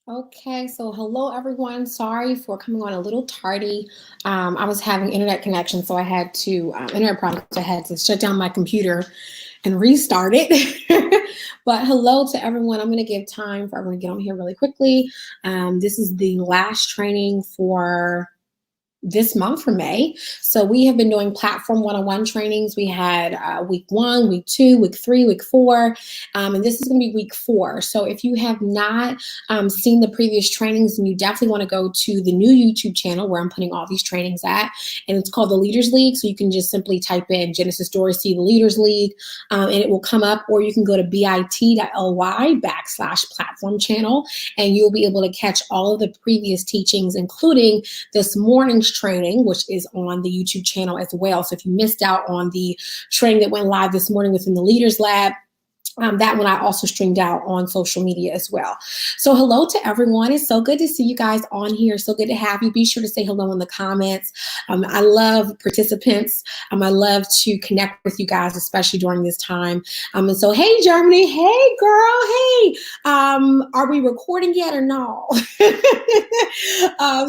Okay, so hello everyone. Sorry for coming on a little tardy. I was having internet connection, so I had to internet problems. I had to shut down my computer and restart it. But hello to everyone. I'm going to give time for everyone to get on here really quickly. This is the last training for this month for May. So we have been doing platform one-on-one trainings. We had week 1, week 2, week 3, week 4, and this is going to be week 4. So if you have not seen the previous trainings, then you definitely want to go to the new YouTube channel where I'm putting all these trainings at, and it's called the Leaders League. So you can just simply type in Genesis Dorsey, the Leaders League, and it will come up, or you can go to bit.ly/platform channel, and you'll be able to catch all of the previous teachings, including this morning's training, which is on the YouTube channel as well. So if you missed out on the training that went live this morning within the Leaders Lab, that one I also streamed out on social media as well. So hello to everyone. It's so good to see you guys on here. So good to have you. Be sure to say hello in the comments. I love participants. I love to connect with you guys, especially during this time. And so, hey, Germany. Hey, girl. Hey. Are we recording yet or no?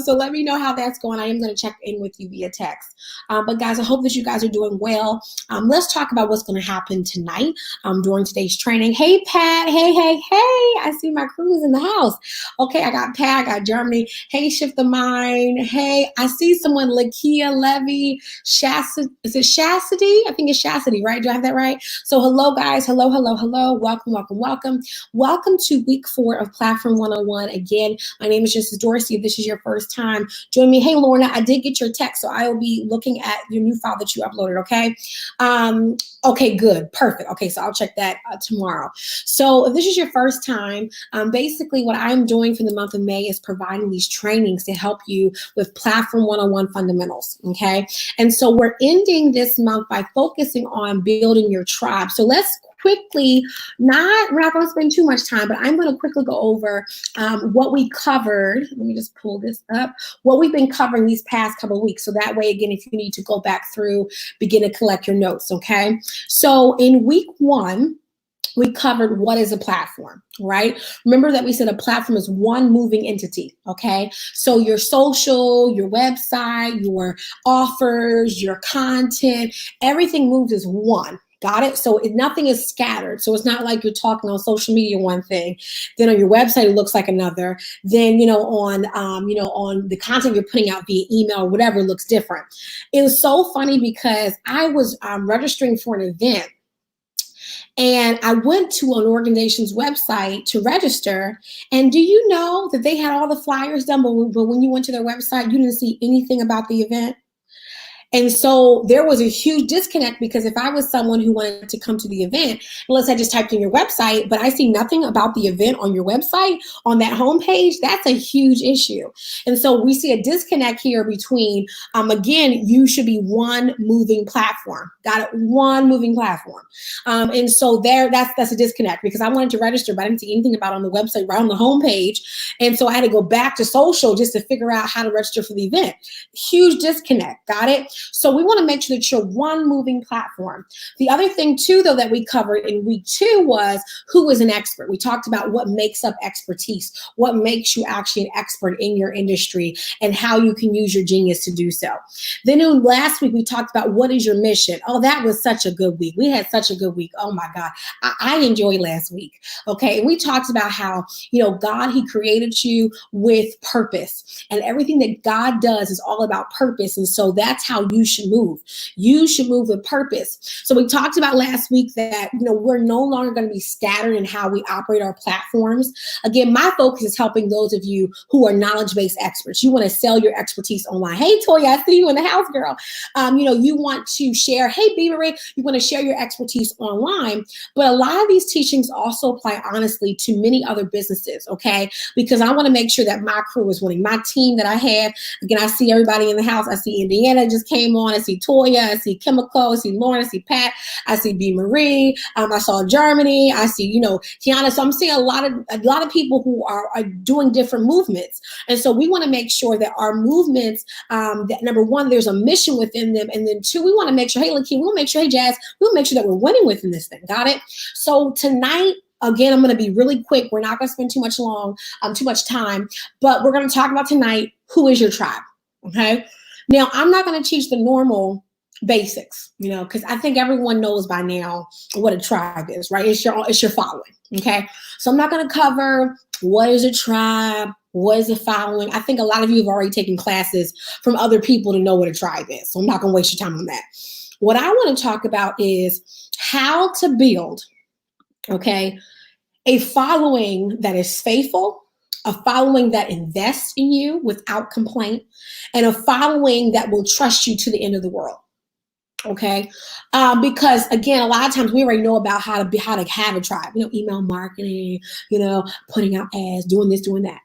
So let me know how that's going. I am going to check in with you via text. But guys, I hope that you guys are doing well. Let's talk about what's going to happen tonight during today's training. Hey, Pat. Hey. I see my crew is in the house. Okay, I got Pat. I got Germany. Hey, Shift the Mind. Hey, I see someone, Lakia Levy. Is it Chastity? I think it's Chastity, right? Do I have that right? So hello, guys. Hello. Welcome. Welcome to week 4 of Platform 101. Again, my name is Genesis Dorsey. If this is your first time, join me. Hey, Lorna, I did get your text, so I will be looking at your new file that you uploaded, okay? Okay, good. Perfect. Okay, so I'll check that tomorrow. So if this is your first time, basically what I'm doing for the month of May is providing these trainings to help you with Platform 101 fundamentals, okay? And so we're ending this month by focusing on building your tribe. So let's quickly, we're not going to spend too much time, but I'm going to quickly go over what we covered. Let me just pull this up. What we've been covering these past couple of weeks. So that way, again, if you need to go back through, begin to collect your notes, okay? So in week 1, we covered what is a platform, right? Remember that we said a platform is one moving entity, okay? So your social, your website, your offers, your content, everything moves as one. Got it? So nothing is scattered. So it's not like you're talking on social media one thing, then on your website it looks like another. Then on the content you're putting out via email or whatever looks different. It was so funny because I was registering for an event. And I went to an organization's website to register. And do you know that they had all the flyers done, but when you went to their website, you didn't see anything about the event? And so there was a huge disconnect, because if I was someone who wanted to come to the event, unless I just typed in your website, but I see nothing about the event on your website, on that homepage, that's a huge issue. And so we see a disconnect here between, again, you should be one moving platform. Got it? One moving platform. And so that's a disconnect, because I wanted to register, but I didn't see anything about it on the website, right on the homepage. And so I had to go back to social just to figure out how to register for the event. Huge disconnect. Got it? So we want to make sure that you're one moving platform. The other thing too, though, that we covered in week 2 was who is an expert. We talked about what makes up expertise, what makes you actually an expert in your industry, and how you can use your genius to do so. Then last week, we talked about what is your mission. Oh, that was such a good week. We had such a good week. Oh my God. I enjoyed last week. Okay. And we talked about how, God, He created you with purpose, and everything that God does is all about purpose. And so that's how you should move. You should move with purpose. So we talked about last week that, we're no longer going to be scattered in how we operate our platforms. Again, my focus is helping those of you who are knowledge-based experts. You want to sell your expertise online. Hey, Toya, I see you in the house, girl. You want to share, hey, B. Marie, you want to share your expertise online. But a lot of these teachings also apply, honestly, to many other businesses, okay? Because I want to make sure that my crew is winning. My team that I have, again, I see everybody in the house. I see Indiana just came on. I see Toya. I see Chemical. I see Lauren. I see Pat. I see B. Marie. I saw Germany. I see, Tiana. So I'm seeing a lot of people who are doing different movements. And so we want to make sure that our movements, that number one, there's a mission within them. And then 2, we want to make sure, hey, Lakeem, we want to make sure, hey, Jazz, we want to make sure that we're winning within this thing. Got it? So tonight, Again, I'm going to be really quick. We're not going to spend too much time, but we're going to talk about tonight, who is your tribe? Okay. Now, I'm not going to teach the normal basics, because I think everyone knows by now what a tribe is, right? It's your following. Okay. So I'm not going to cover what is a tribe, what is a following. I think a lot of you have already taken classes from other people to know what a tribe is. So I'm not going to waste your time on that. What I want to talk about is how to build, okay, a following that is faithful, a following that invests in you without complaint, and a following that will trust you to the end of the world. Okay. Because again, a lot of times we already know about how to have a tribe, email marketing, putting out ads, doing this, doing that.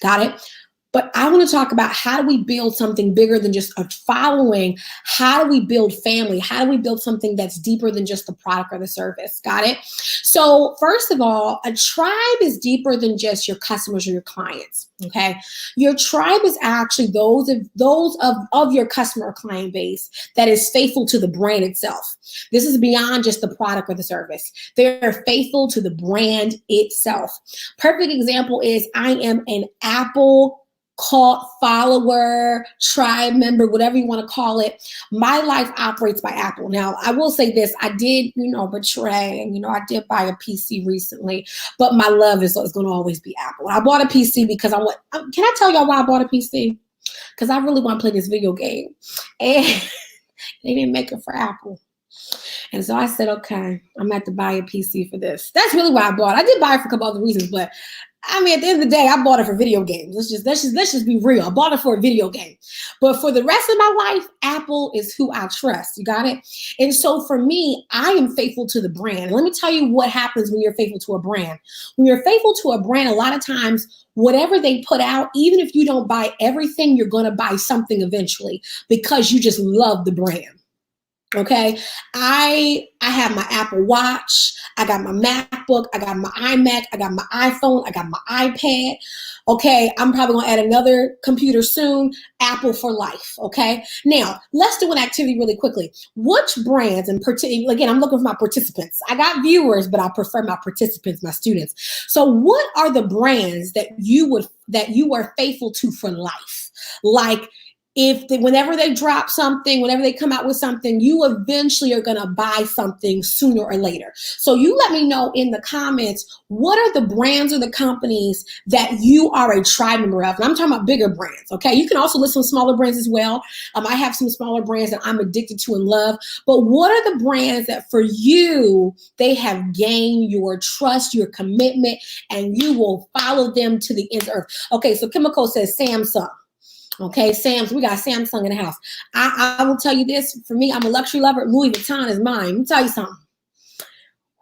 Got it? But I want to talk about, how do we build something bigger than just a following? How do we build family? How do we build something that's deeper than just the product or the service? Got it? So first of all, a tribe is deeper than just your customers or your clients. Okay. Your tribe is actually those of your customer or client base that is faithful to the brand itself. This is beyond just the product or the service. They're faithful to the brand itself. Perfect example is, I am an Apple cult follower, tribe member, whatever you want to call it. My life operates by Apple. Now, I will say this. I did, betray, and, I did buy a PC recently, but my love is going to always be Apple. I bought a PC because can I tell y'all why I bought a PC? Because I really want to play this video game, and they didn't make it for Apple. And so I said, okay, I'm going to have to buy a PC for this. That's really why I bought it. I did buy it for a couple other reasons, but at the end of the day, I bought it for video games. Let's just be real. I bought it for a video game. But for the rest of my life, Apple is who I trust. You got it? And so for me, I am faithful to the brand. And let me tell you what happens when you're faithful to a brand. When you're faithful to a brand, a lot of times, whatever they put out, even if you don't buy everything, you're going to buy something eventually because you just love the brand. Okay, I have my Apple Watch, I got my MacBook, I got my iMac, I got my iPhone, I got my iPad. Okay, I'm probably gonna add another computer soon. Apple for life. Okay, now let's do an activity really quickly. Which brands, and again, I'm looking for my participants. I got viewers, but I prefer my participants, my students. So, what are the brands that you are faithful to for life? Like, whenever they drop something, whenever they come out with something, you eventually are going to buy something sooner or later. So you let me know in the comments, what are the brands or the companies that you are a tribe member of? And I'm talking about bigger brands, okay? You can also list some smaller brands as well. I have some smaller brands that I'm addicted to and love. But what are the brands that for you, they have gained your trust, your commitment, and you will follow them to the ends of earth? Okay, so Chemical says Samsung. Okay, we got Samsung in the house. I will tell you this, for me, I'm a luxury lover. Louis Vuitton is mine. Let me tell you something.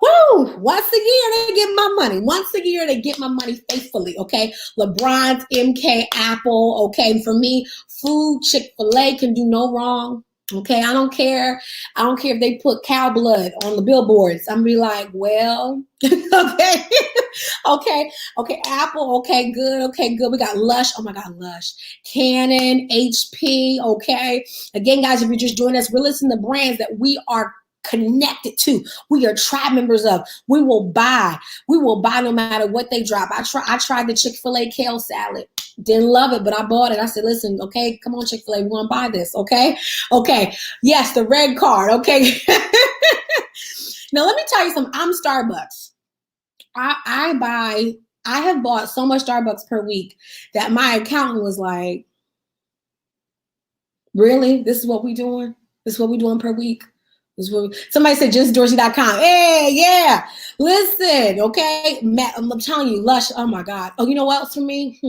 Woo! Once a year, they get my money. Once a year, they get my money faithfully, okay? LeBron's, MK, Apple, okay? For me, food, Chick-fil-A can do no wrong. Okay, I don't care. I don't care if they put cow blood on the billboards. I'm be like, well, okay, okay, Apple, okay, good. We got Lush. Oh my God, Lush. Canon, HP, okay. Again, guys, if you're just joining us, we're listening to brands that we are connected to. We are tribe members of. We will buy no matter what they drop. I tried the Chick-fil-A kale salad. Didn't love it, but I bought it. I said, listen, okay, come on, Chick-fil-A, we're going to buy this, okay? Okay, yes, the red card, okay? Now, let me tell you something. I'm Starbucks. I have bought so much Starbucks per week that my accountant was like, really? This is what we doing? This is what we doing per week? Somebody said JennisDorsey.com. Hey, yeah. Listen, okay? Matt, I'm telling you, Lush, oh my God. Oh, you know what else for me?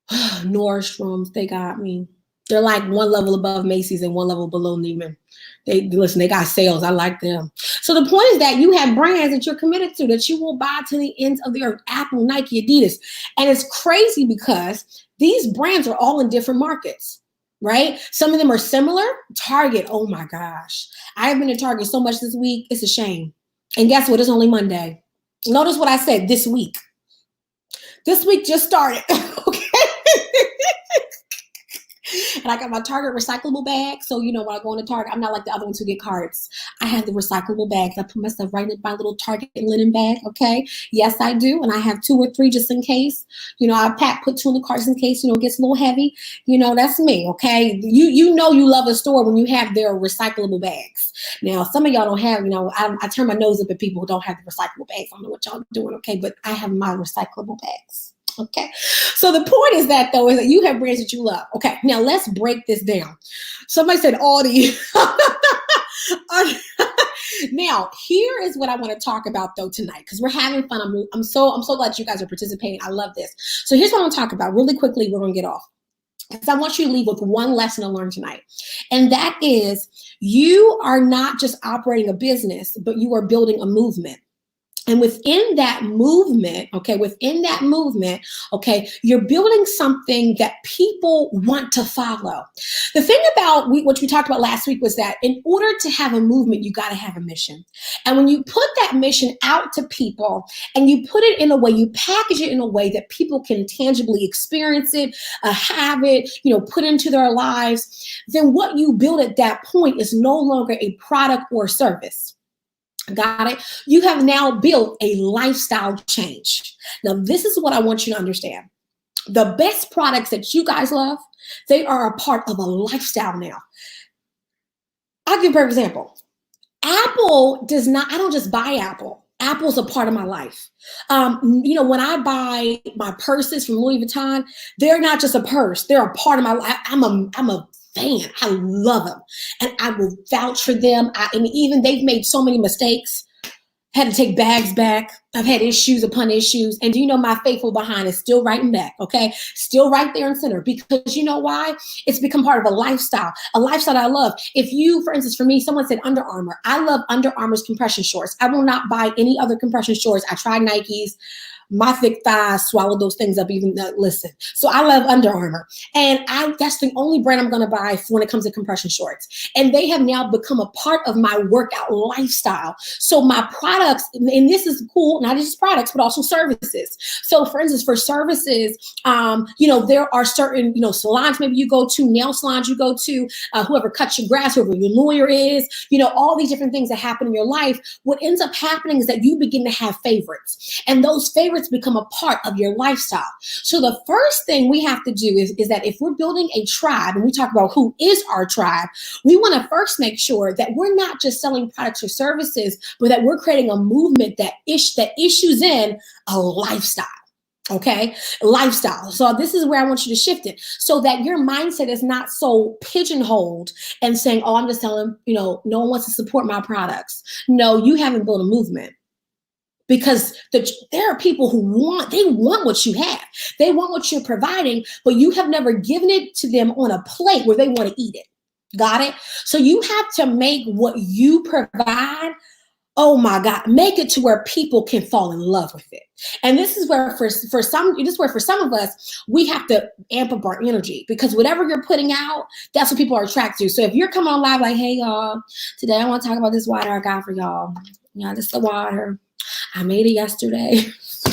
Nordstrom's, they got me. They're like one level above Macy's and one level below Neiman. They got sales. I like them. So the point is that you have brands that you're committed to, that you will buy to the ends of the earth. Apple, Nike, Adidas. And it's crazy because these brands are all in different markets, right? Some of them are similar. Target, oh my gosh. I have been to Target so much this week. It's a shame. And guess what? It's only Monday. Notice what I said, this week. This week just started, okay? And I got my Target recyclable bag. So, when I go into Target, I'm not like the other ones who get cards. I have the recyclable bags. I put myself right in my little Target linen bag. Okay. Yes, I do. And I have 2 or 3 just in case. I put 2 in the cards in case, it gets a little heavy. That's me. Okay. You love a store when you have their recyclable bags. Now, some of y'all don't have, I turn my nose up at people who don't have the recyclable bags. I don't know what y'all doing. Okay. But I have my recyclable bags. Okay. So the point is that you have brands that you love. Okay. Now let's break this down. Somebody said Audi. Now, here is what I want to talk about though tonight, because we're having fun. I'm so glad you guys are participating. I love this. So here's what I want to talk about really quickly. We're going to get off, because I want you to leave with one lesson to learn tonight. And that is, you are not just operating a business, but you are building a movement. And within that movement, you're building something that people want to follow. The thing about what we talked about last week was that in order to have a movement, you got to have a mission. And when you put that mission out to people and you put it in a way, you package it in a way that people can tangibly experience it, have it, put into their lives, then what you build at that point is no longer a product or service. Got it? You have now built a lifestyle change. Now, this is what I want you to understand. The best products that you guys love, they are a part of a lifestyle now. I'll give you an example. Apple does not, I don't just buy Apple. Apple's a part of my life. When I buy my purses from Louis Vuitton, they're not just a purse. They're a part of my life. I'm a fan. I love them. And I will vouch for them. Even they've made so many mistakes. Had to take bags back. I've had issues upon issues. And do you know my faithful behind is still writing back, okay? Still right there in center. Because you know why? It's become part of a lifestyle that I love. If you, for instance, for me, someone said Under Armour. I love Under Armour's compression shorts. I will not buy any other compression shorts. I tried Nikes. My thick thighs swallowed those things up. Listen. So I love Under Armour, and that's the only brand I'm going to buy when it comes to compression shorts. And they have now become a part of my workout lifestyle. So my products, and this is cool, not just products, but also services. So for instance, for services, there are certain, salons maybe you go to, nail salons you go to, whoever cuts your grass, whoever your lawyer is, all these different things that happen in your life. What ends up happening is that you begin to have favorites, and those favorites become a part of your lifestyle. So the first thing we have to do is that if we're building a tribe, and we talk about who is our tribe, we want to first make sure that we're not just selling products or services, but that we're creating a movement that issues in a lifestyle. Okay, lifestyle. So this is where I want you to shift it, so that your mindset is not so pigeonholed and saying, oh, I'm just selling, no one wants to support my products. No, you haven't built a movement. Because there are people who want what you have. They want what you're providing, but you have never given it to them on a plate where they want to eat it. Got it? So you have to make what you provide, oh my God, make it to where people can fall in love with it. And this is where for some of us, we have to amp up our energy, because whatever you're putting out, that's what people are attracted to. So if you're coming on live like, hey y'all, today I want to talk about this water I got for y'all. This is the water. I made it yesterday. This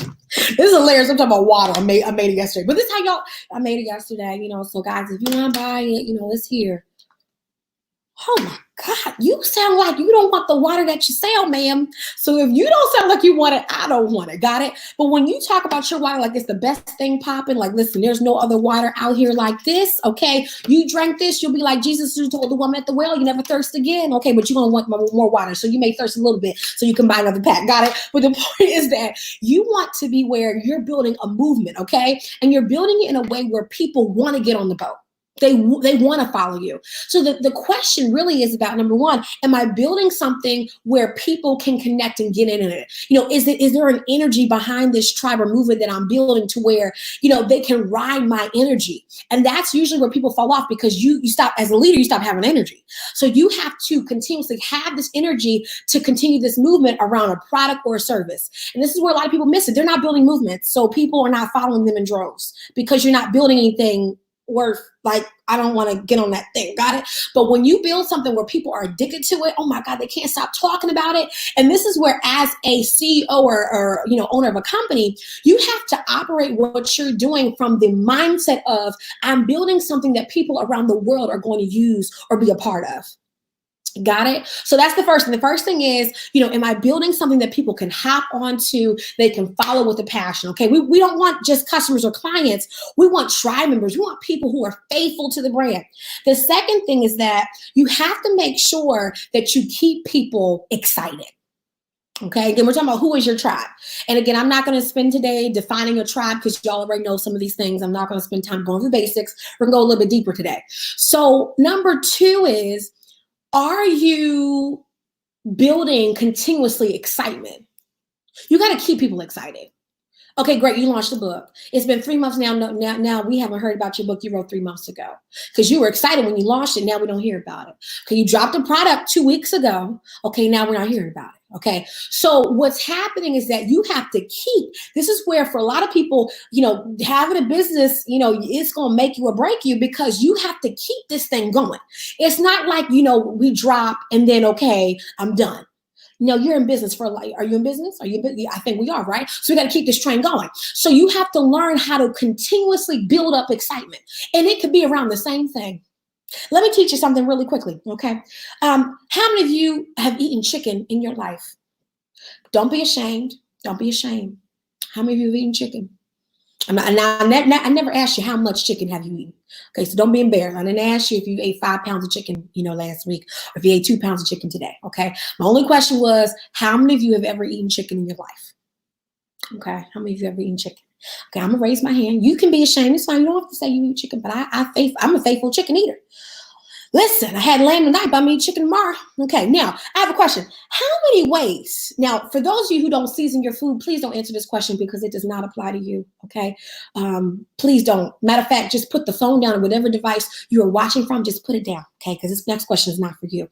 is hilarious. I'm talking about water. I made it yesterday. But this is how I made it yesterday, So guys, if you want to buy it, it's here. Oh my God, you sound like you don't want the water that you sell, ma'am. So if you don't sound like you want it, I don't want it. Got it? But when you talk about your water like it's the best thing popping, like, listen, there's no other water out here like this. Okay. You drank this, you'll be like Jesus who told the woman at the well, you never thirst again. Okay. But you're going to want more water. So you may thirst a little bit so you can buy another pack. Got it? But the point is that you want to be where you're building a movement. Okay. And you're building it in a way where people want to get on the boat. They want to follow you. So the question really is about, number one, am I building something where people can connect and get in it? Is there an energy behind this tribe or movement that I'm building to where, they can ride my energy? And that's usually where people fall off, because you stop, as a leader, you stop having energy. So you have to continuously have this energy to continue this movement around a product or a service. And this is where a lot of people miss it. They're not building movements. So people are not following them in droves, because you're not building anything worth, like, I don't want to get on that thing. Got it? But when you build something where people are addicted to it, oh my God, they can't stop talking about it. And this is where, as a CEO or owner of a company, you have to operate what you're doing from the mindset of, I'm building something that people around the world are going to use or be a part of. Got it? So that's the first thing. The first thing is, am I building something that people can hop onto, they can follow with a passion? Okay. We don't want just customers or clients. We want tribe members. We want people who are faithful to the brand. The second thing is that you have to make sure that you keep people excited. Okay, again, we're talking about who is your tribe. And again, I'm not going to spend today defining a tribe because y'all already know some of these things. I'm not going to spend time going through the basics. We're going to go a little bit deeper today. So number 2 is, are you building continuously excitement? You got to keep people excited. Okay, great. You launched a book. It's been 3 months now. Now we haven't heard about your book you wrote 3 months ago because you were excited when you launched it. Now we don't hear about it. Okay, you dropped a product 2 weeks ago. Okay, now we're not hearing about it. Okay, so what's happening is that you have to keep. This is where, for a lot of people, having a business, it's going to make you or break you because you have to keep this thing going. It's not like, we drop and then, okay, I'm done. No, you're in business for life. Are you in business? Are you in business? I think we are, right? So we got to keep this train going. So you have to learn how to continuously build up excitement. And it could be around the same thing. Let me teach you something really quickly, okay? How many of you have eaten chicken in your life? Don't be ashamed. Don't be ashamed. How many of you have eaten chicken? I never asked you how much chicken have you eaten. Okay, so don't be embarrassed. I didn't ask you if you ate 5 pounds of chicken, last week, or if you ate 2 pounds of chicken today. Okay, my only question was, how many of you have ever eaten chicken in your life? Okay, how many of you have ever eaten chicken? Okay, I'm gonna raise my hand. You can be ashamed. It's fine. You don't have to say you eat chicken, but I'm a faithful chicken eater. Listen, I had lamb tonight, but I'm eating chicken tomorrow. Okay, now I have a question. How many ways? Now, for those of you who don't season your food, please don't answer this question because it does not apply to you. Okay, please don't. Matter of fact, just put the phone down or whatever device you are watching from. Just put it down. Okay, because this next question is not for you.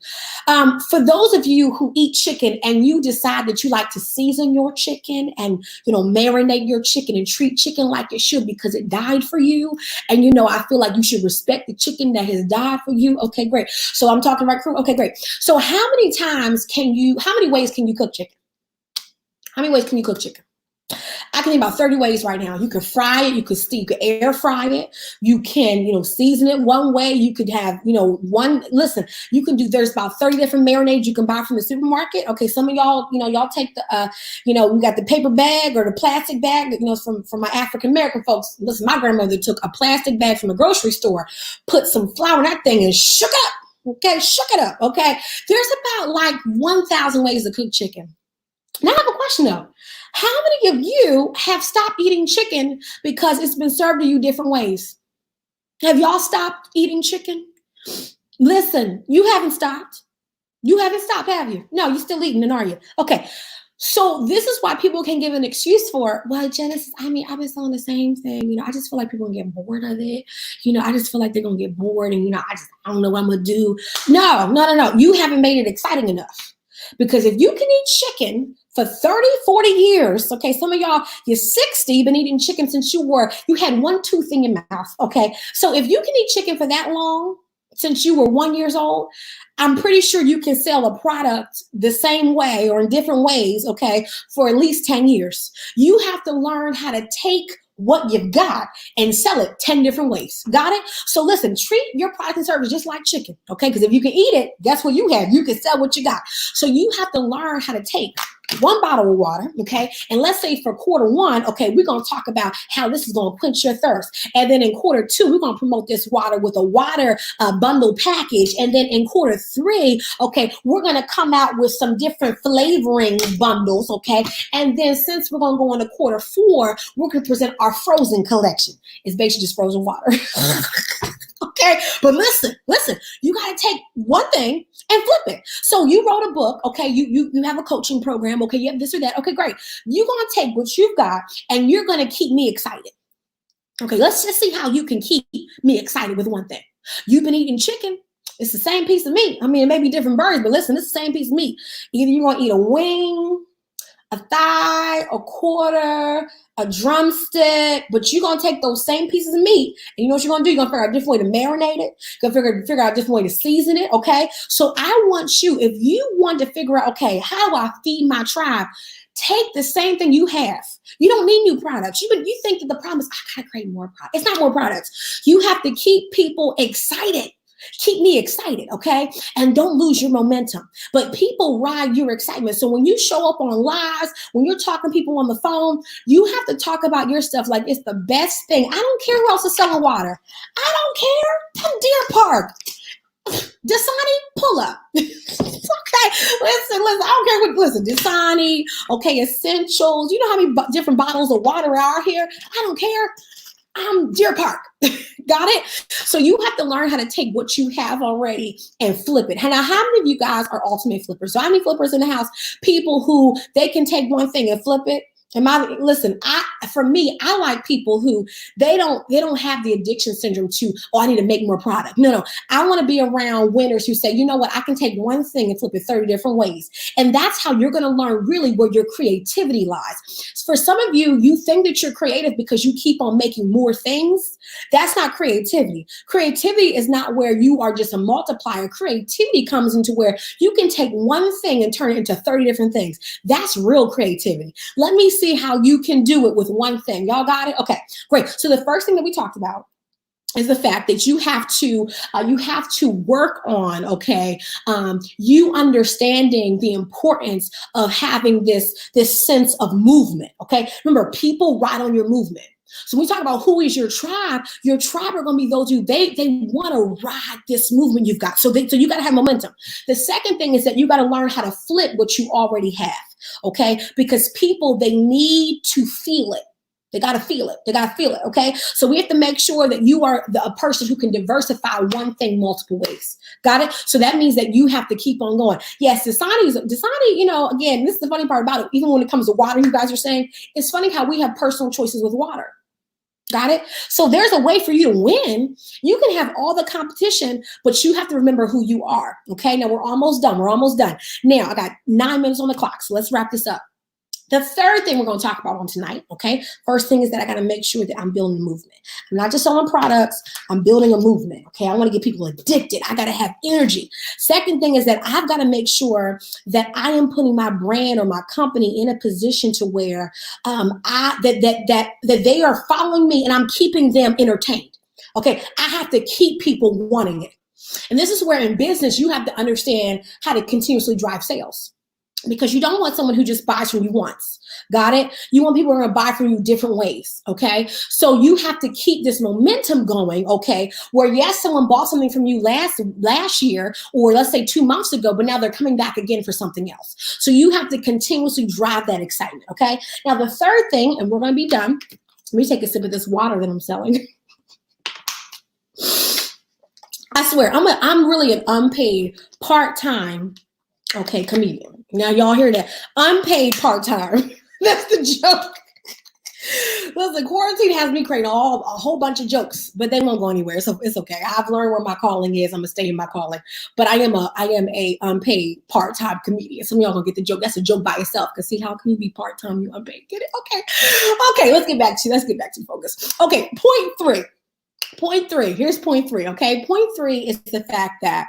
For those of you who eat chicken and you decide that you like to season your chicken and marinate your chicken and treat chicken like it should because it died for you, and I feel like you should respect the chicken that has died for you. Okay, great. So I'm talking right crew. Okay, great. So how many ways can you cook chicken? How many ways can you cook chicken? I can think about 30 ways right now. You could fry it, you could air fry it, you can, season it one way. You could have, there's about 30 different marinades you can buy from the supermarket. Okay, some of y'all, y'all take the, we got the paper bag or the plastic bag, from my African-American folks. Listen, my grandmother took a plastic bag from the grocery store, put some flour in that thing and shook up. Okay, shook it up. Okay, there's about like 1,000 ways to cook chicken. Now I have a question though. How many of you have stopped eating chicken because it's been served to you different ways? Have y'all stopped eating chicken? Listen, you haven't stopped. You haven't stopped, have you? No, you're still eating, are you? Okay. So this is why people can give an excuse for, well, Genesis, I've been selling the same thing. I just feel like people are going to get bored of it. I just feel like they're going to get bored and, I don't know what I'm going to do. No. You haven't made it exciting enough. Because if you can eat chicken for 30, 40 years, okay, some of y'all, you're 60, you've been eating chicken since you had 1 tooth in your mouth, okay? So if you can eat chicken for that long, since you were 1 year old, I'm pretty sure you can sell a product the same way or in different ways, okay, for at least 10 years. You have to learn how to take what you've got and sell it 10 different ways. Got it? So listen, treat your product and service just like chicken, okay? Because if you can eat it, guess what you have? You can sell what you got. So you have to learn how to take 1 bottle of water, okay? And let's say for quarter 1, okay, we're going to talk about how this is going to quench your thirst. And then in quarter 2, we're going to promote this water with a water bundle package. And then in quarter 3, okay, we're going to come out with some different flavoring bundles, okay? And then since we're going to go into quarter 4, we're going to present our frozen collection. It's basically just frozen water. Okay, but listen, you got to take one thing and flip it. So you wrote a book, okay, you have a coaching program, okay, you have this or that, okay, great. You're going to take what you've got and you're going to keep me excited. Okay, let's just see how you can keep me excited with one thing. You've been eating chicken. It's the same piece of meat. It may be different birds, but listen, it's the same piece of meat. Either you're going to eat a wing, a thigh, a quarter, a drumstick, but you're going to take those same pieces of meat and you know what you're going to do? You're going to figure out a different way to marinate it. You're going to figure out a different way to season it, okay? So I want you, if you want to figure out, okay, how do I feed my tribe? Take the same thing you have. You don't need new products. You think that the problem is, I got to create more products. It's not more products. You have to keep people excited. Keep me excited, okay? And don't lose your momentum. But people ride your excitement. So when you show up on lives, when you're talking to people on the phone, you have to talk about your stuff like it's the best thing. I don't care who else is selling water. I don't care. I'm Deer Park. Dasani, pull up. Okay, listen, I don't care what, listen, Dasani, okay, Essentials. You know how many different bottles of water are here? I don't care. I'm Deer Park. Got it? So you have to learn how to take what you have already and flip it. Now, how many of you guys are ultimate flippers? So how many flippers in the house? People who they can take one thing and flip it. Listen, for me, I like people who they don't have the addiction syndrome to, oh, I need to make more product. No. I want to be around winners who say, you know what, I can take one thing and flip it 30 different ways. And that's how you're going to learn really where your creativity lies. For some of you, you think that you're creative because you keep on making more things. That's not creativity. Creativity is not where you are just a multiplier. Creativity comes into where you can take one thing and turn it into 30 different things. That's real creativity. Let me see how you can do it with one thing. Y'all got it? Okay, great. So the first thing that we talked about is the fact that you have to work on, okay, you understanding the importance of having this sense of movement, okay? Remember, people ride on your movement. So when we talk about who is your tribe are going to be those who they want to ride this movement you've got. So you got to have momentum. The second thing is that you got to learn how to flip what you already have, okay? Because people, they need to feel it. They got to feel it. They got to feel it, okay? So we have to make sure that you are a person who can diversify one thing multiple ways. Got it? So that means that you have to keep on going. Yes, Dasani, you know, again, this is the funny part about it. Even when it comes to water, you guys are saying, it's funny how we have personal choices with water. Got it? So there's a way for you to win. You can have all the competition, but you have to remember who you are. Okay, now we're almost done. Now I got 9 minutes on the clock, so let's wrap this up. The third thing we're going to talk about on tonight, okay? First thing is that I got to make sure that I'm building a movement. I'm not just selling products, I'm building a movement, okay? I want to get people addicted. I got to have energy. Second thing is that I've got to make sure that I am putting my brand or my company in a position to where that they are following me and I'm keeping them entertained, okay? I have to keep people wanting it. And this is where in business, you have to understand how to continuously drive sales. Because you don't want someone who just buys from you once. Got it? You want people who are going to buy from you different ways. Okay. So you have to keep this momentum going. Okay. Where yes, someone bought something from you last year, or let's say 2 months ago, but now they're coming back again for something else. So you have to continuously drive that excitement. Okay. Now the third thing, and we're going to be done. Let me take a sip of this water that I'm selling. I swear, I'm really an unpaid part-time, okay, comedian. Now y'all hear that? Unpaid part-time. That's the joke. Listen, quarantine has me creating a whole bunch of jokes, but they won't go anywhere. So it's okay. I've learned where my calling is. I'm gonna stay in my calling. But I am a unpaid part-time comedian. Some of y'all gonna get the joke. That's a joke by itself. Cause see, how can you be part-time? You unpaid. Get it? Okay. Let's get back to focus. Okay. Point three. Here's point three. Okay. Point three is the fact that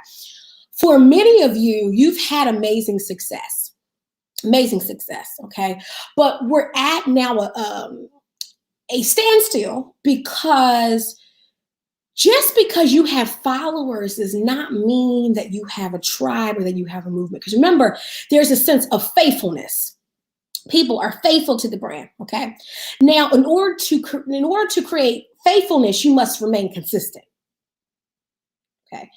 for many of you, you've had amazing success, okay? But we're at now a standstill because just because you have followers does not mean that you have a tribe or that you have a movement. Because remember, there's a sense of faithfulness. People are faithful to the brand, okay? Now, in order to create faithfulness, you must remain consistent, okay?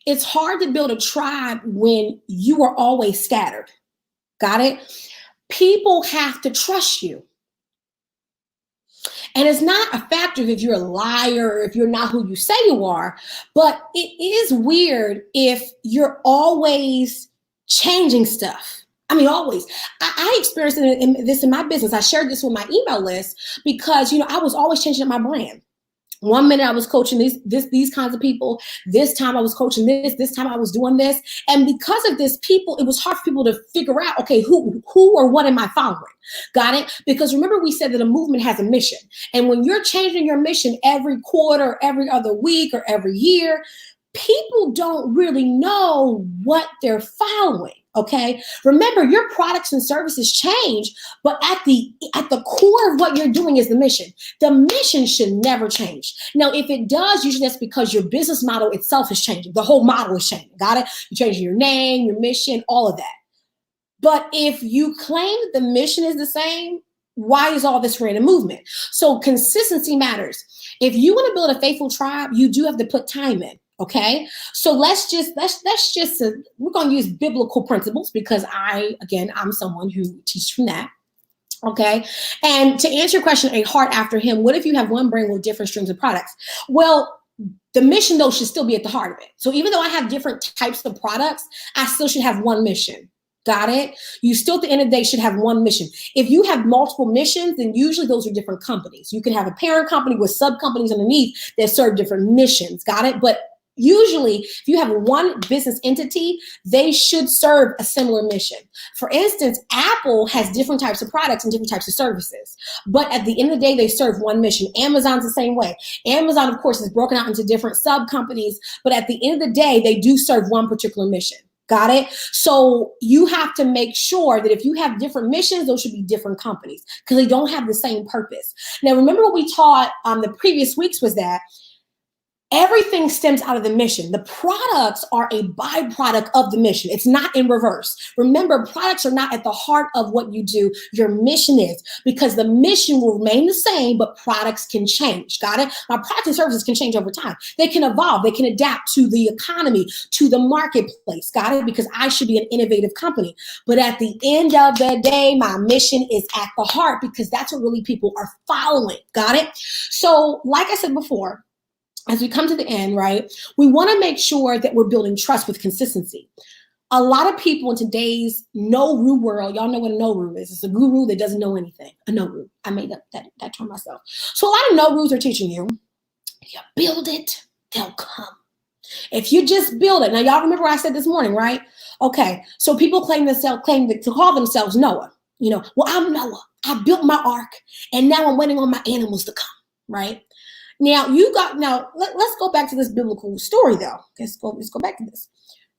It's hard to build a tribe when you are always scattered. Got it? People have to trust you. And it's not a factor if you're a liar or if you're not who you say you are, but it is weird if you're always changing stuff. I mean, always. I experienced this in my business. I shared this with my email list because, I was always changing up my brand. One minute I was coaching these kinds of people. This time I was coaching this time I was doing this. And because of this, it was hard for people to figure out, okay, who or what am I following? Got it? Because remember we said that a movement has a mission. And when you're changing your mission every quarter, every other week, or every year, people don't really know what they're following. Okay. Remember, your products and services change, but at the core of what you're doing is the mission. The mission should never change. Now, if it does, usually that's because your business model itself is changing. The whole model is changing. Got it? You're changing your name, your mission, all of that. But if you claim that the mission is the same, why is all this random movement? So consistency matters. If you want to build a faithful tribe, you do have to put time in. Okay, so let's just we're going to use biblical principles because I'm someone who teaches from that. Okay, and to answer your question, a heart after him. What if you have one brand with different streams of products? Well, the mission though should still be at the heart of it. So even though I have different types of products, I still should have one mission. Got it? You still at the end of the day should have one mission. If you have multiple missions, then usually those are different companies. You can have a parent company with sub companies underneath that serve different missions. Got it? But usually, if you have one business entity, they should serve a similar mission. For instance, Apple has different types of products and different types of services. But at the end of the day, they serve one mission. Amazon's the same way. Amazon, of course, is broken out into different sub-companies. But at the end of the day, they do serve one particular mission. Got it? So you have to make sure that if you have different missions, those should be different companies because they don't have the same purpose. Now, remember what we taught the previous weeks was that everything stems out of the mission. The products are a byproduct of the mission. It's not in reverse. Remember, products are not at the heart of what you do. Your mission is, because the mission will remain the same, but products can change. Got it? Now, products and services can change over time. They can evolve. They can adapt to the economy, to the marketplace. Got it? Because I should be an innovative company. But at the end of the day, my mission is at the heart because that's what really people are following. Got it? So, like I said before, as we come to the end, right, we want to make sure that we're building trust with consistency. A lot of people in today's no-ru world, y'all know what a no-ru is. It's a guru that doesn't know anything. A no-ru. I made up that term myself. So a lot of no-rus are teaching you build it, they'll come. If you just build it. Now, y'all remember what I said this morning, right? Okay, so people claim to call themselves Noah. Well, I'm Noah. I built my ark, and now I'm waiting on my animals to come, right? Now let's go back to this biblical story though. Let's go back to this.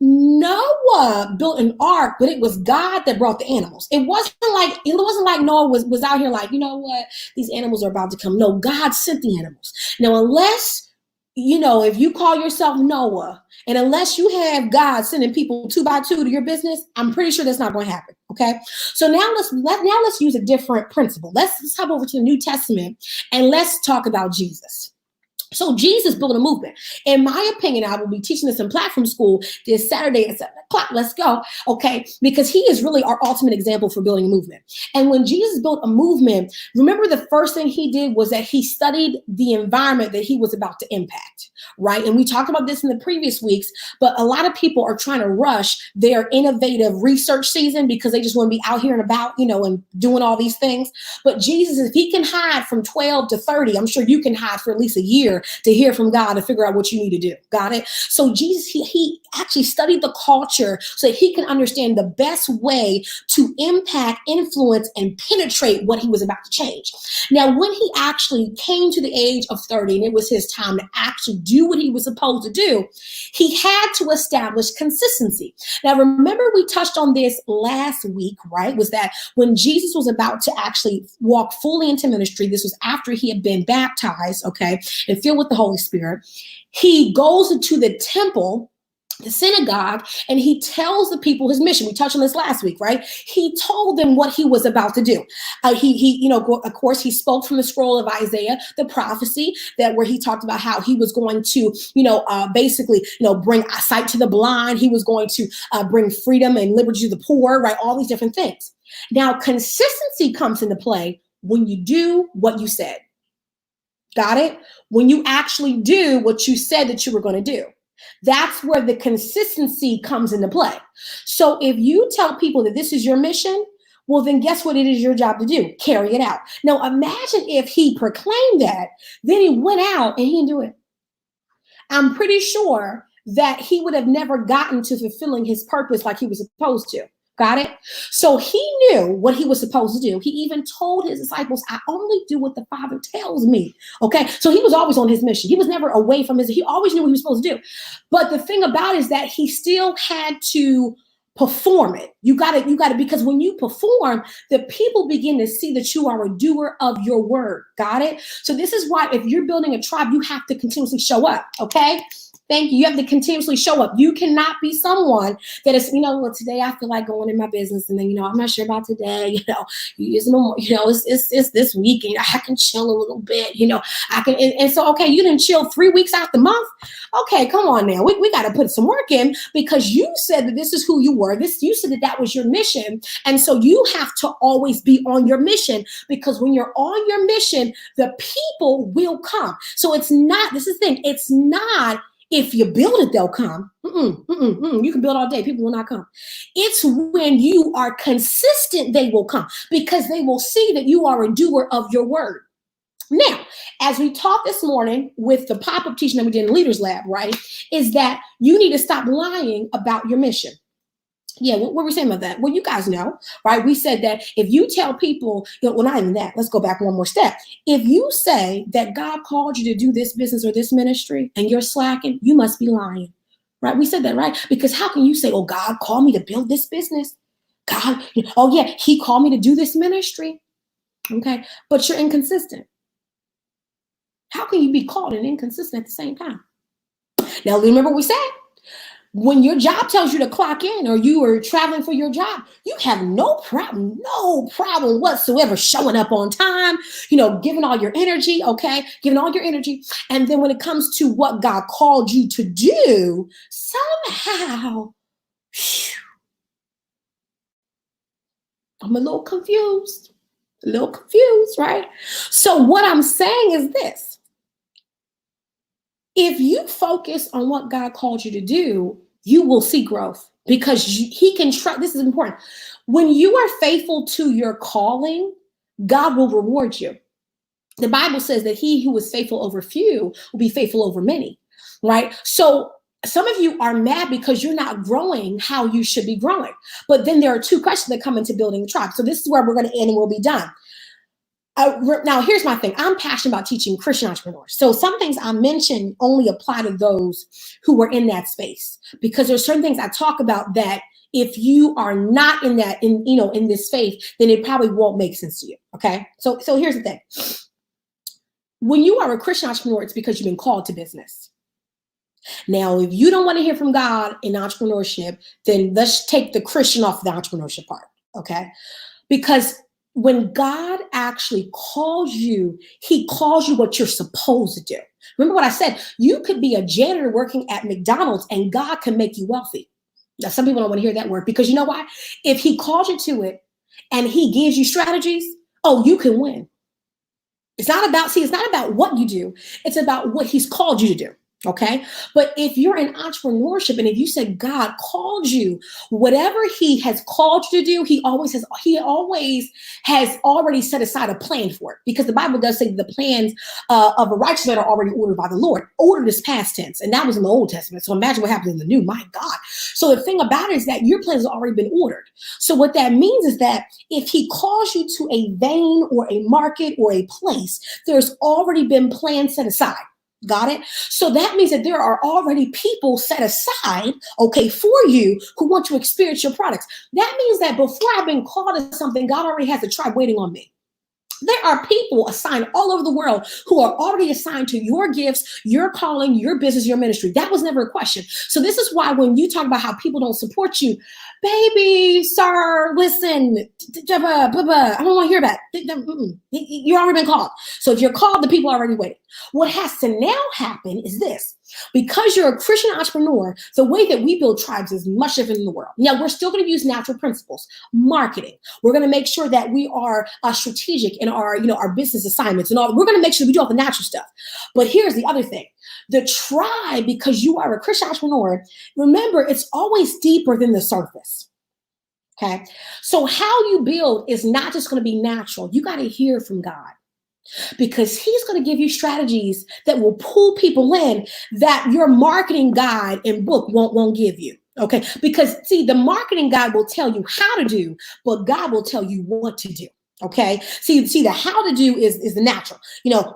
Noah built an ark, but it was God that brought the animals. It wasn't like Noah was out here like, you know what, these animals are about to come. No, God sent the animals. Now, unless if you call yourself Noah, and unless you have God sending people 2 by 2 to your business, I'm pretty sure that's not going to happen. Okay. So now let's use a different principle. Let's hop over to the New Testament and let's talk about Jesus. So Jesus built a movement. In my opinion, I will be teaching this in platform school this Saturday at 7 o'clock. Let's go. Okay. Because he is really our ultimate example for building a movement. And when Jesus built a movement, remember the first thing he did was that he studied the environment that he was about to impact. Right. And we talked about this in the previous weeks, but a lot of people are trying to rush their innovative research season because they just want to be out here and about, and doing all these things. But Jesus, if he can hide from 12 to 30, I'm sure you can hide for at least a year to hear from God and figure out what you need to do. Got it? So Jesus, he actually studied the culture so that he can understand the best way to impact, influence, and penetrate what he was about to change. Now, when he actually came to the age of 30 and it was his time to actually do what he was supposed to do, he had to establish consistency. Now, remember we touched on this last week, right? Was that when Jesus was about to actually walk fully into ministry, this was after he had been baptized, okay, and filled with the Holy Spirit, he goes into the temple, the synagogue, and he tells the people his mission. We touched on this last week, right? He told them what he was about to do. Of course, he spoke from the scroll of Isaiah, the prophecy where he talked about how he was going to, bring sight to the blind. He was going to bring freedom and liberty to the poor, right? All these different things. Now, consistency comes into play when you do what you said. Got it? When you actually do what you said that you were going to do. That's where the consistency comes into play. So if you tell people that this is your mission, Well, then guess what it is your job to do? Carry it out. Now, imagine if he proclaimed that, then he went out and he didn't do it. I'm pretty sure that he would have never gotten to fulfilling his purpose like he was supposed to. Got it? So he knew what he was supposed to do. He even told his disciples, I only do what the Father tells me. Okay. So he was always on his mission. He was never away from he always knew what he was supposed to do. But the thing about it is that he still had to perform it. You got to, because when you perform, the people begin to see that you are a doer of your word. Got it? So this is why if you're building a tribe, you have to continuously show up. Okay. Thank you. You have to continuously show up. You cannot be someone that is, well, today I feel like going in my business, and then, I'm not sure about today, it's this week, and I can chill a little bit, I can, and so, okay, you didn't chill 3 weeks out the month. Okay, come on now. We got to put some work in, because you said that this is who you were. You said that was your mission. And so you have to always be on your mission, because when you're on your mission, the people will come. So this is the thing. It's not, if you build it, they'll come. You can build all day. People will not come. It's when you are consistent, they will come, because they will see that you are a doer of your word. Now, as we talked this morning with the pop-up teaching that we did in Leaders Lab, right, is that you need to stop lying about your mission. Yeah, what were we saying about that? Well, you guys know, right? We said that if you tell people, well, not even that, let's go back one more step. If you say that God called you to do this business or this ministry and you're slacking, you must be lying, right? We said that, right? Because how can you say, oh, God called me to build this business? God, oh yeah, he called me to do this ministry. Okay, but you're inconsistent. How can you be called and inconsistent at the same time? Now, remember what we said? When your job tells you to clock in, or you are traveling for your job, you have no problem whatsoever showing up on time, giving all your energy, okay? Giving all your energy. And then when it comes to what God called you to do, somehow, I'm a little confused, right? So what I'm saying is this. If you focus on what God called you to do, you will see growth, because he can trust. This is important. When you are faithful to your calling, God will reward you. The Bible says that he who is faithful over few will be faithful over many, right? So some of you are mad because you're not growing how you should be growing. But then there are two questions that come into building the tribe. So this is where we're going to end and we'll be done. Now, here's my thing. I'm passionate about teaching Christian entrepreneurs. So some things I mention only apply to those who were in that space, because there's certain things I talk about that if you are not in that, in this faith, then it probably won't make sense to you. Okay. So here's the thing. When you are a Christian entrepreneur, it's because you've been called to business. Now, if you don't want to hear from God in entrepreneurship, then let's take the Christian off the entrepreneurship part. Okay. Because when God actually calls you, he calls you what you're supposed to do. Remember what I said? You could be a janitor working at McDonald's and God can make you wealthy. Now, some people don't want to hear that word, because you know why? If he calls you to it and he gives you strategies, you can win. It's not about what you do. It's about what he's called you to do. Okay. But if you're in entrepreneurship and if you said God called you, whatever he has called you to do, he always has already set aside a plan for it, because the Bible does say the plans of a righteous man are already ordered by the Lord. Ordered is past tense. And that was in the Old Testament. So imagine what happens in the New. My God. So the thing about it is that your plans have already been ordered. So what that means is that if he calls you to a vein or a market or a place, there's already been plans set aside. Got it? So that means that there are already people set aside, okay, for you who want to experience your products. That means that before I've been called to something, God already has a tribe waiting on me. There are people assigned all over the world who are already assigned to your gifts, your calling, your business, your ministry. That was never a question. So this is why when you talk about how people don't support you, baby, sir, listen, I don't want to hear that. You've already been called. So if you're called, the people are already waiting. What has to now happen is this. Because you're a Christian entrepreneur, the way that we build tribes is much different in the world. Now, we're still going to use natural principles, marketing. We're going to make sure that we are strategic in our business assignments and all. We're going to make sure we do all the natural stuff. But here's the other thing. The tribe, because you are a Christian entrepreneur, remember, it's always deeper than the surface. Okay. So how you build is not just going to be natural. You got to hear from God, because he's going to give you strategies that will pull people in that your marketing guide and book won't give you. Okay. Because see, the marketing guide will tell you how to do, but God will tell you what to do. Okay. See, the how to do is the natural,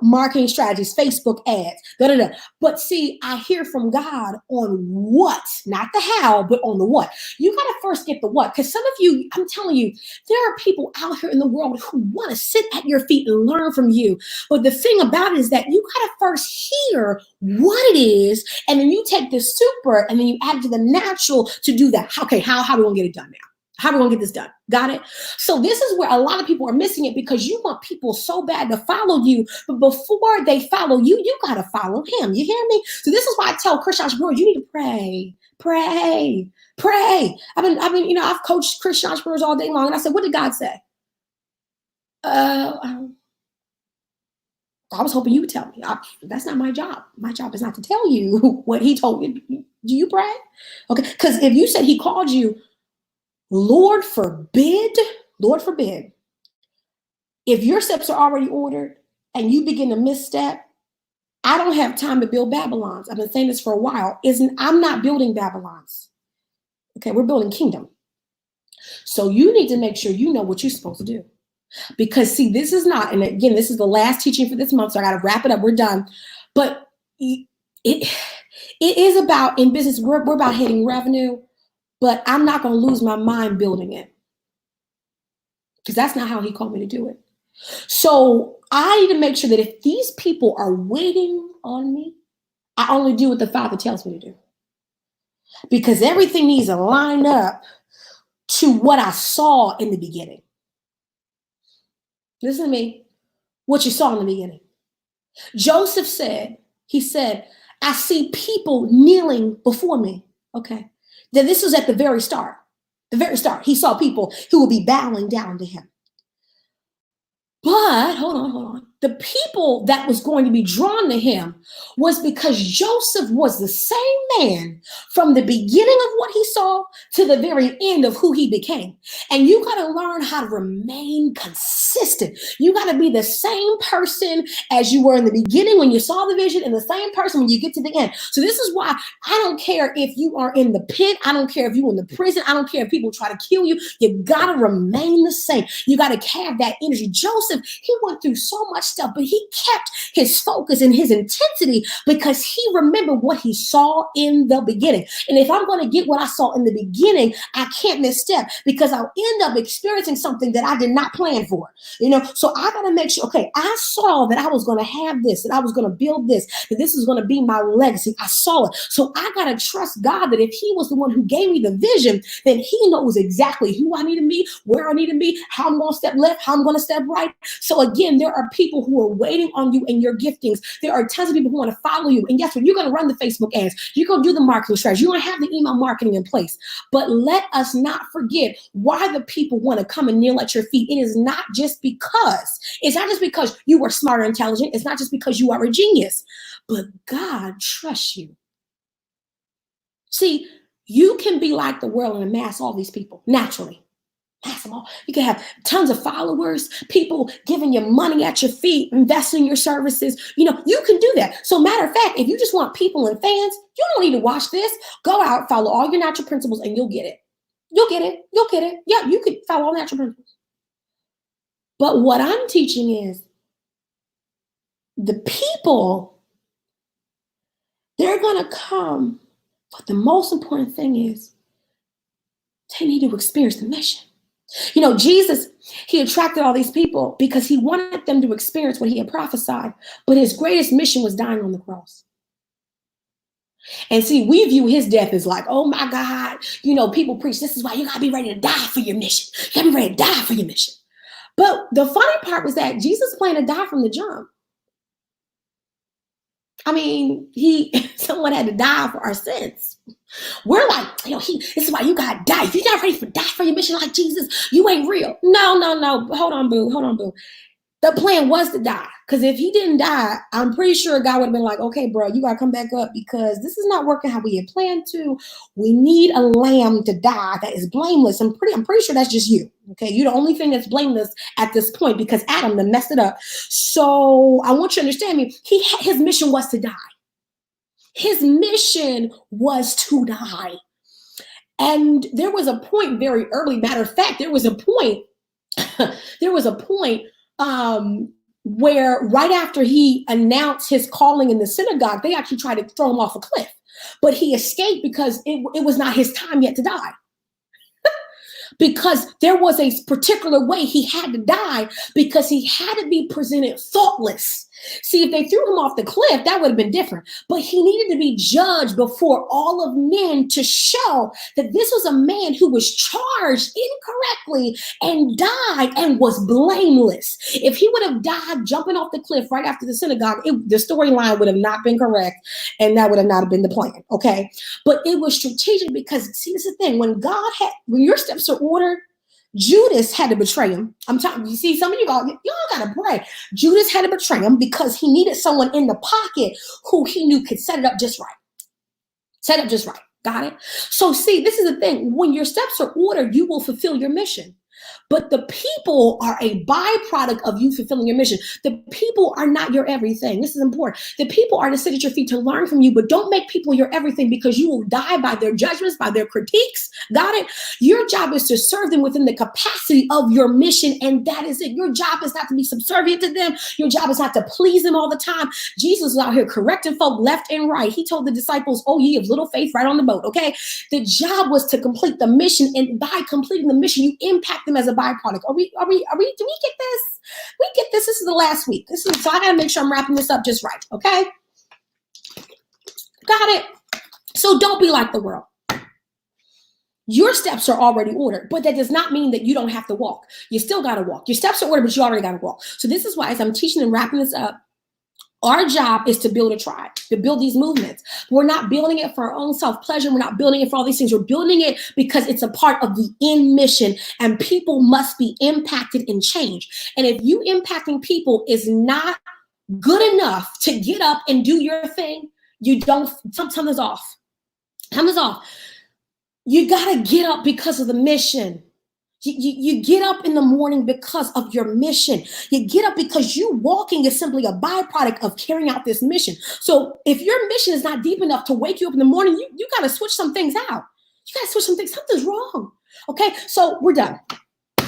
marketing strategies, Facebook ads, da, da, da. But see, I hear from God on what, not the how, but on the what. You got to first get the what. Because some of you, I'm telling you, there are people out here in the world who want to sit at your feet and learn from you. But the thing about it is that you got to first hear what it is. And then you take the super and then you add it to the natural to do that. Okay. How are we going to get it done now? How are we going to get this done? Got it? So this is where a lot of people are missing it, because you want people so bad to follow you. But before they follow you, you got to follow him. You hear me? So this is why I tell Christian entrepreneurs, you need to pray. I've coached Christian entrepreneurs all day long. And I said, what did God say? I was hoping you would tell me. That's not my job. My job is not to tell you what he told you. Do you pray? Okay. Because if you said he called you, Lord forbid, if your steps are already ordered and you begin to misstep, I don't have time to build Babylons. I've been saying this for a while. I'm not building Babylons. Okay, we're building kingdom. So you need to make sure you know what you're supposed to do. Because see, this is not, and again, this is the last teaching for this month, so I got to wrap it up. We're done. But it is about, in business, we're about hitting revenue. But I'm not going to lose my mind building it, because that's not how he called me to do it. So I need to make sure that if these people are waiting on me, I only do what the Father tells me to do, because everything needs to line up to what I saw in the beginning. Listen to me. What you saw in the beginning. Joseph said, I see people kneeling before me. Okay. That this was at the very start. He saw people who would be bowing down to him. But hold on. The people that was going to be drawn to him was because Joseph was the same man from the beginning of what he saw to the very end of who he became. And you got to learn how to remain consistent. You got to be the same person as you were in the beginning when you saw the vision, and the same person when you get to the end. So this is why I don't care if you are in the pit. I don't care if you're in the prison. I don't care if people try to kill you. You got to remain the same. You got to have that energy. Joseph, he went through so much stuff, but he kept his focus and his intensity because he remembered what he saw in the beginning. And if I'm going to get what I saw in the beginning, I can't misstep, because I'll end up experiencing something that I did not plan for. So I got to make sure, okay, I saw that I was going to have this, that I was going to build this, that this is going to be my legacy. I saw it. So I got to trust God that if he was the one who gave me the vision, then he knows exactly who I need to be, where I need to be, how I'm going to step left, how I'm going to step right. So again, there are people who are waiting on you and your giftings. There are tons of people who want to follow you. And guess what? You're going to run the Facebook ads. You're going to do the marketing strategy. You're going to have the email marketing in place. But let us not forget why the people want to come and kneel at your feet. It is not just because. It's not just because you are smart or intelligent. It's not just because you are a genius. But God trusts you. See, you can be like the world and amass all these people naturally. You can have tons of followers, people giving you money at your feet, investing in your services. You can do that. So matter of fact, if you just want people and fans, you don't need to watch this. Go out, follow all your natural principles, and you'll get it. You'll get it. Yeah, you could follow all natural principles. But what I'm teaching is the people, they're going to come. But the most important thing is they need to experience the mission. Jesus, he attracted all these people because he wanted them to experience what he had prophesied, but his greatest mission was dying on the cross. And see, we view his death as like, oh my God, people preach, this is why you gotta be ready to die for your mission. You gotta be ready to die for your mission. But the funny part was that Jesus planned to die from the jump. I mean, someone had to die for our sins. We're like, this is why you gotta die. If you're not ready to die for your mission like Jesus, you ain't real. No. Hold on, boo. The plan was to die. Because if he didn't die, I'm pretty sure God would have been like, okay, bro, you got to come back up because this is not working how we had planned to. We need a lamb to die that is blameless. I'm pretty sure that's just you. Okay, you're the only thing that's blameless at this point because Adam done messed it up. So I want you to understand me. His mission was to die. His mission was to die. And there was a point very early. Matter of fact, there was a point where right after he announced his calling in the synagogue, they actually tried to throw him off a cliff. But he escaped because it was not his time yet to die. Because there was a particular way he had to die because he had to be presented faultless. See, if they threw him off the cliff, that would have been different. But he needed to be judged before all of men to show that this was a man who was charged incorrectly and died and was blameless. If he would have died jumping off the cliff right after the synagogue, the storyline would have not been correct, and that would have not have been the plan, okay? But it was strategic because, see, this is the thing. When your steps are ordered, Judas had to betray him. I'm talking, you see, some of y'all gotta pray. Judas had to betray him because he needed someone in the pocket who he knew could set it up just right. Set up just right. Got it? So see, this is the thing. When your steps are ordered, you will fulfill your mission. But the people are a byproduct of you fulfilling your mission. The people are not your everything. This is important. The people are to sit at your feet to learn from you, but don't make people your everything because you will die by their judgments, by their critiques. Got it? Your job is to serve them within the capacity of your mission, and that is it. Your job is not to be subservient to them. Your job is not to please them all the time. Jesus was out here correcting folk left and right. He told the disciples, oh, ye of little faith, right on the boat, okay? The job was to complete the mission, and by completing the mission, you impact them as a byproduct. Do we get this? We get this. This is the last week. So I gotta make sure I'm wrapping this up just right. Okay. Got it. So don't be like the world. Your steps are already ordered, but that does not mean that you don't have to walk. You still gotta walk. Your steps are ordered, but you already gotta walk. So this is why, as I'm teaching and wrapping this up, our job is to build a tribe, to build these movements. We're not building it for our own self-pleasure. We're not building it for all these things. We're building it because it's a part of the end mission, and people must be impacted and changed. And if you impacting people is not good enough to get up and do your thing, something's off. Something's off. You got to get up because of the mission. You get up in the morning because of your mission. You get up because you walking is simply a byproduct of carrying out this mission. So if your mission is not deep enough to wake you up in the morning, you got to switch some things out. You got to switch some things. Something's wrong. Okay, so we're done.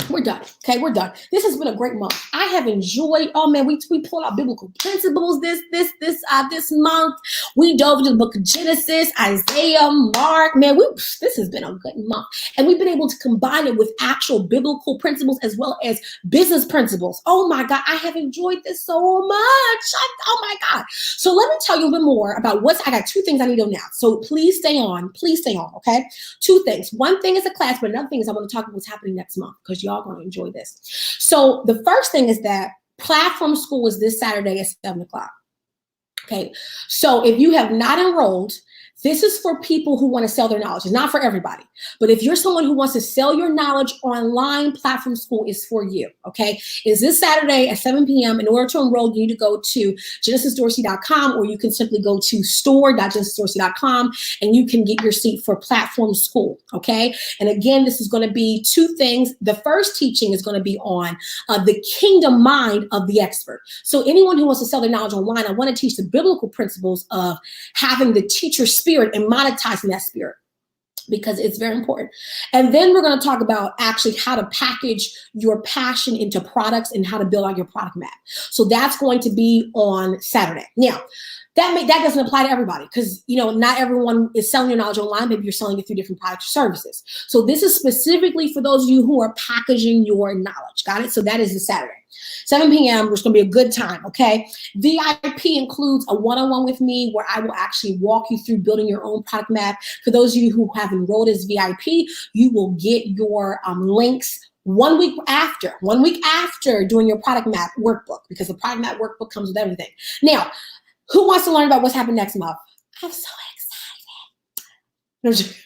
We're done. Okay, we're done. This has been a great month. I have enjoyed. Oh man, we pulled out biblical principles this month. We dove into the book of Genesis, Isaiah, Mark. Man, this has been a good month, and we've been able to combine it with actual biblical principles as well as business principles. Oh my God, I have enjoyed this so much. Oh my God. So let me tell you a little more about I got two things I need to announce. So please stay on. Please stay on. Okay, two things. One thing is a class, but another thing is I want to talk about what's happening next month because y'all going to enjoy this. So the first thing is that Platform School is this Saturday at 7 o'clock. Okay. So if you have not enrolled, this is for people who want to sell their knowledge. It's not for everybody. But if you're someone who wants to sell your knowledge online, Platform School is for you. Okay. It's this Saturday at 7 p.m. In order to enroll, you need to go to genesisdorsey.com, or you can simply go to store.genesisdorsey.com and you can get your seat for Platform School. Okay. And again, this is going to be two things. The first teaching is going to be on the kingdom mind of the expert. So anyone who wants to sell their knowledge online, I want to teach the biblical principles of having the teacher spirit and monetizing that spirit, because it's very important. And then we're going to talk about actually how to package your passion into products and how to build out your product map. So that's going to be on Saturday. Now, that doesn't apply to everybody because, not everyone is selling your knowledge online. Maybe you're selling it through different products or services. So this is specifically for those of you who are packaging your knowledge. Got it? So that is the Saturday. 7 p.m., which is going to be a good time, okay? VIP includes a one-on-one with me where I will actually walk you through building your own product map. For those of you who have enrolled as VIP, you will get your links 1 week after doing your product map workbook, because the product map workbook comes with everything. Now, who wants to learn about what's happening next month? I'm so excited.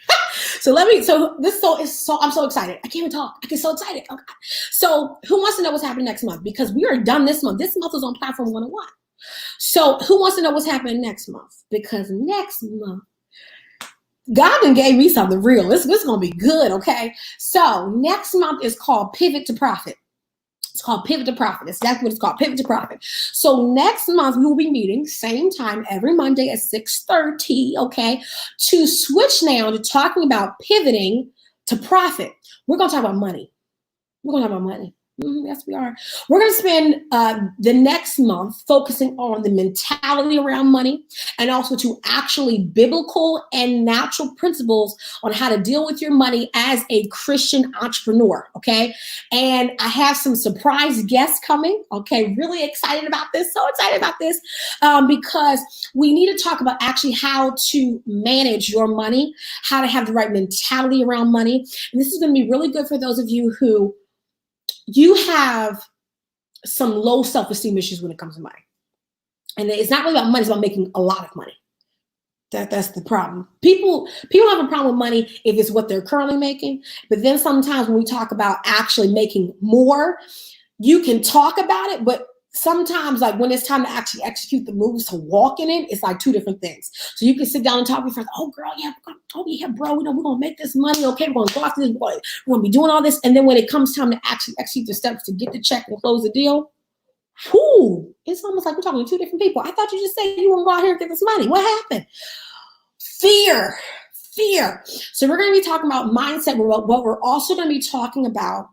I'm so excited. I can't even talk. I get so excited. Okay. So who wants to know what's happening next month? Because we are done this month. This month is on Platform 101. So who wants to know what's happening next month? Because next month, God done gave me something real. This is going to be good, okay? So next month is called Pivot to Profit. It's called Pivot to Profit. That's what it's called, Pivot to Profit. So next month, we will be meeting same time every Monday at 6:30, okay, to switch now to talking about pivoting to profit. We're going to talk about money. We're going to talk about money. Yes, we are. We're going to spend the next month focusing on the mentality around money and also to actually biblical and natural principles on how to deal with your money as a Christian entrepreneur, okay? And I have some surprise guests coming, okay? Really excited about this, so excited about this because we need to talk about actually how to manage your money, how to have the right mentality around money. And this is going to be really good for those of you who you have some low self-esteem issues when it comes to money. And it's not really about money, it's about making a lot of money. That's the problem. People have a problem with money if it's what they're currently making. But then sometimes when we talk about actually making more, you can talk about it, but sometimes like when it's time to actually execute the moves to walk in it, it's like two different things. So you can sit down and talk with your friends. Oh girl, yeah, bro, we're gonna make this money. Okay, we're gonna go after this. We're gonna be doing all this. And then when it comes time to actually execute the steps to get the check and close the deal, it's almost like we're talking to two different people. I thought you just said you were gonna go out here and get this money. What happened? Fear. So we're gonna be talking about mindset, but we're also gonna be talking about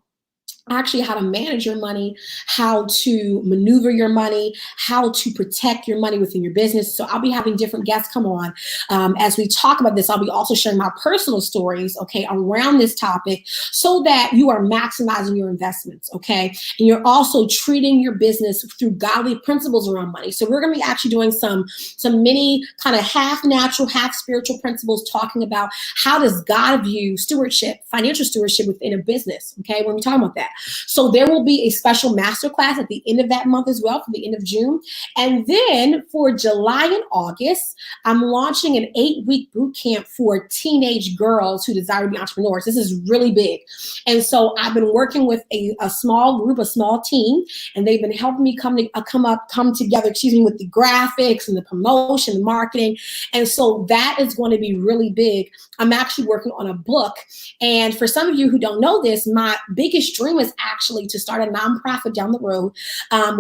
actually how to manage your money, how to maneuver your money, how to protect your money within your business. So I'll be having different guests come on. As we talk about this, I'll be also sharing my personal stories, okay, around this topic so that you are maximizing your investments, okay? And you're also treating your business through godly principles around money. So we're going to be actually doing some mini kind of half natural, half spiritual principles talking about how does God view stewardship, financial stewardship within a business, okay? We're going to be talking about that. So there will be a special masterclass at the end of that month as well, for the end of June. And then for July and August, I'm launching an 8-week boot camp for teenage girls who desire to be entrepreneurs. This is really big. And so I've been working with a small group, a small team, and they've been helping me come together, with the graphics and the promotion and marketing. And so that is going to be really big. I'm actually working on a book. And for some of you who don't know this, my biggest dream is actually to start a nonprofit down the road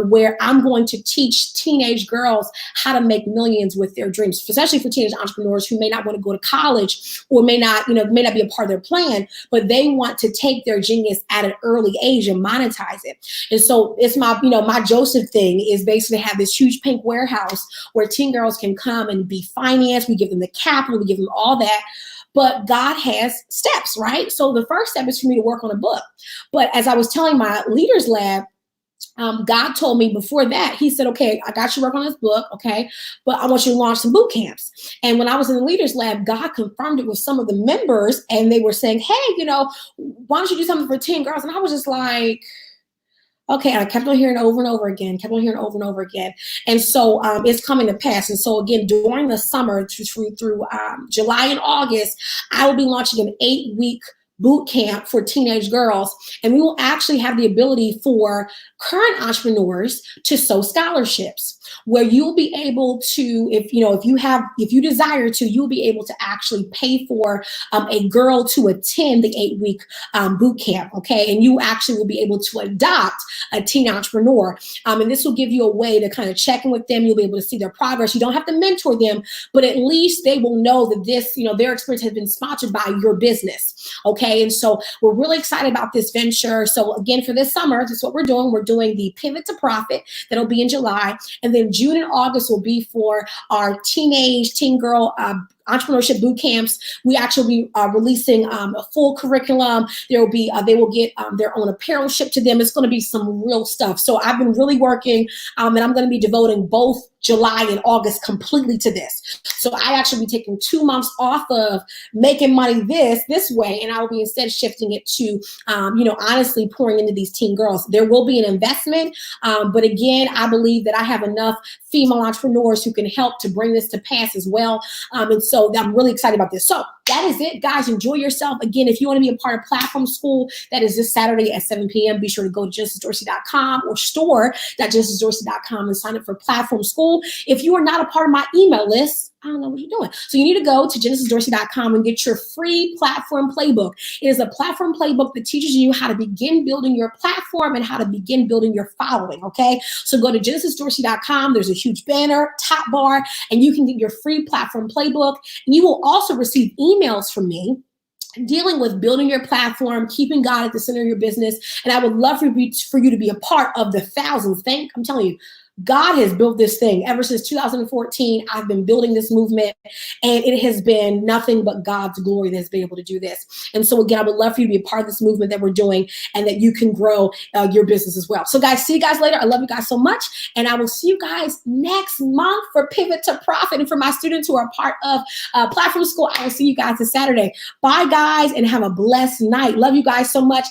where I'm going to teach teenage girls how to make millions with their dreams, especially for teenage entrepreneurs who may not want to go to college or may not be a part of their plan, but they want to take their genius at an early age and monetize it. And so it's my Joseph thing is basically have this huge pink warehouse where teen girls can come and be financed. We give them the capital, we give them all that. But God has steps, right? So the first step is for me to work on a book. But as I was telling my Leaders Lab, God told me before that, he said, okay, I got you work on this book, okay, but I want you to launch some boot camps. And when I was in the Leaders Lab, God confirmed it with some of the members, and they were saying, hey, why don't you do something for teen girls? And I was just like, okay, and I kept on hearing over and over again. And so it's coming to pass. And so again, during the summer through July and August, I will be launching an 8-week boot camp for teenage girls. And we will actually have the ability for current entrepreneurs to sow scholarships, where you'll be able to, if you desire to, you'll be able to actually pay for a girl to attend the 8-week boot camp, okay? And you actually will be able to adopt a teen entrepreneur. And this will give you a way to kind of check in with them. You'll be able to see their progress. You don't have to mentor them, but at least they will know that this, their experience has been sponsored by your business, okay? And so we're really excited about this venture. So again, for this summer, this is what we're doing. We're doing the Pivot to Profit. That'll be in July. And then June and August will be for our teen girl entrepreneurship boot camps. We actually be releasing a full curriculum. They will get their own apparel shipped to them. It's going to be some real stuff. So I've been really working, and I'm going to be devoting both July and August completely to this. So I actually be taking 2 months off of making money this way, and I will be instead shifting it to, honestly pouring into these teen girls. There will be an investment, but again, I believe that I have enough female entrepreneurs who can help to bring this to pass as well. And so I'm really excited about this. So that is it, guys. Enjoy yourself. Again, if you want to be a part of Platform School, that is this Saturday at 7 p.m. Be sure to go to genesisdorsey.com or store.genesisdorsey.com and sign up for Platform School. If you are not a part of my email list, I don't know what you're doing. So you need to go to genesisdorsey.com and get your free platform playbook. It is a platform playbook that teaches you how to begin building your platform and how to begin building your following, okay? So go to genesisdorsey.com. There's a huge banner, top bar, and you can get your free platform playbook. And you will also receive emails from me dealing with building your platform, keeping God at the center of your business. And I would love for you to be a part of the thousands. I'm telling you, God has built this thing ever since 2014. I've been building this movement, and it has been nothing but God's glory that's been able to do this. And so again, I would love for you to be a part of this movement that we're doing and that you can grow your business as well. So guys, see you guys later. I love you guys so much. And I will see you guys next month for Pivot to Profit. And for my students who are part of Platform School, I will see you guys this Saturday. Bye guys, and have a blessed night. Love you guys so much.